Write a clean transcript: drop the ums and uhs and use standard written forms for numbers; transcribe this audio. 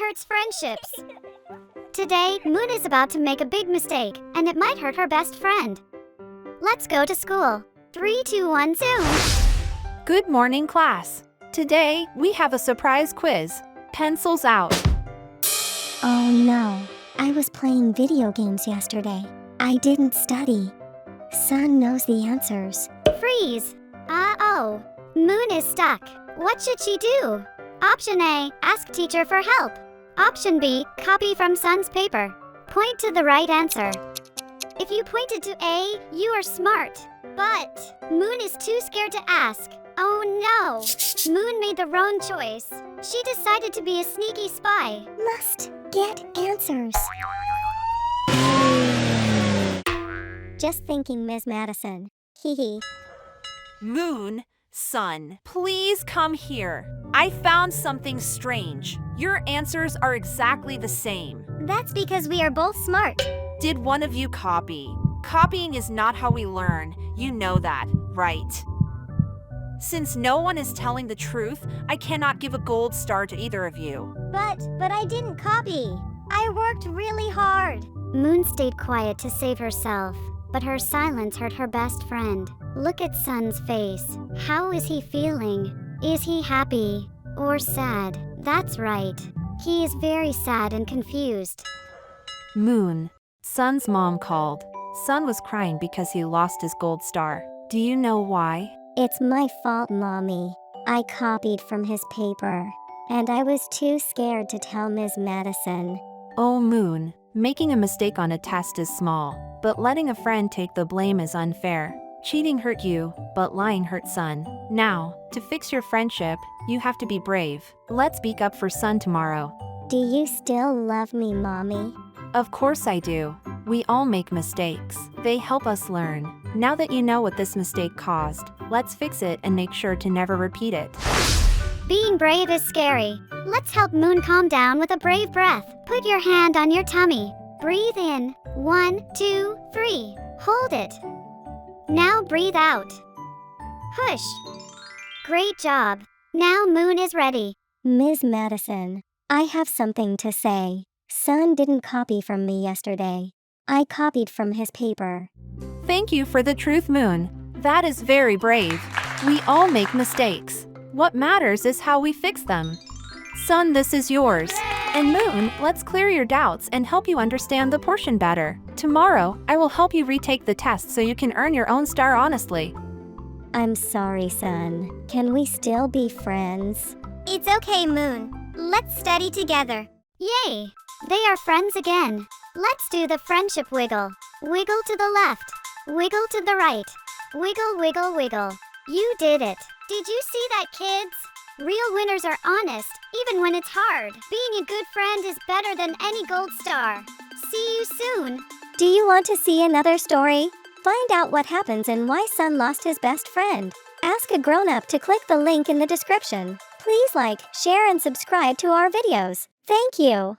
hurts friendships. Today, Moon is about to make a big mistake, and it might hurt her best friend. Let's go to school. 3, 2, 1, zoom! Good morning, class. Today, we have a surprise quiz. Pencils out. Oh no, I was playing video games yesterday. I didn't study. Sun knows the answers. Freeze! Uh-oh. Moon is stuck. What should she do? Option A, ask teacher for help. Option B, copy from Sun's paper. Point to the right answer. If you pointed to A, you are smart. But Moon is too scared to ask. Oh no! Moon made the wrong choice. She decided to be a sneaky spy. Must get answers. Just thinking, Ms. Madison. Hee. Moon, Sun, please come here. I found something strange. Your answers are exactly the same. That's because we are both smart. Did one of you copy? Copying is not how we learn. You know that, right? Since no one is telling the truth, I cannot give a gold star to either of you. But I didn't copy. I worked really hard. Moon stayed quiet to save herself, but her silence hurt her best friend. Look at Sun's face. How is he feeling? Is he happy or sad? That's right. He is very sad and confused. Moon, Sun's mom called. Sun was crying because he lost his gold star. Do you know why? It's my fault, Mommy. I copied from his paper, and I was too scared to tell Ms. Madison. Oh, Moon, making a mistake on a test is small, but letting a friend take the blame is unfair. Cheating hurt you, but lying hurt Sun. Now, to fix your friendship, you have to be brave. Let's speak up for Sun tomorrow. Do you still love me, Mommy? Of course I do. We all make mistakes. They help us learn. Now that you know what this mistake caused, let's fix it and make sure to never repeat it. Being brave is scary. Let's help Moon calm down with a brave breath. Put your hand on your tummy. Breathe in. 1, 2, 3. Hold it. Now breathe out. Push. Great job. Now Moon is ready. Ms. Madison, I have something to say. Sun didn't copy from me yesterday. I copied from his paper. Thank you for the truth, Moon. That is very brave. We all make mistakes. What matters is how we fix them. Sun, this is yours. And Moon, let's clear your doubts and help you understand the portion better. Tomorrow, I will help you retake the test so you can earn your own star honestly. I'm sorry, Sun. Can we still be friends? It's okay, Moon. Let's study together. Yay! They are friends again. Let's do the friendship wiggle. Wiggle to the left. Wiggle to the right. Wiggle, wiggle, wiggle. You did it. Did you see that, kids? Real winners are honest, even when it's hard. Being a good friend is better than any gold star. See you soon. Do you want to see another story? Find out what happens and why Sun lost his best friend. Ask a grown-up to click the link in the description. Please like, share and subscribe to our videos. Thank you.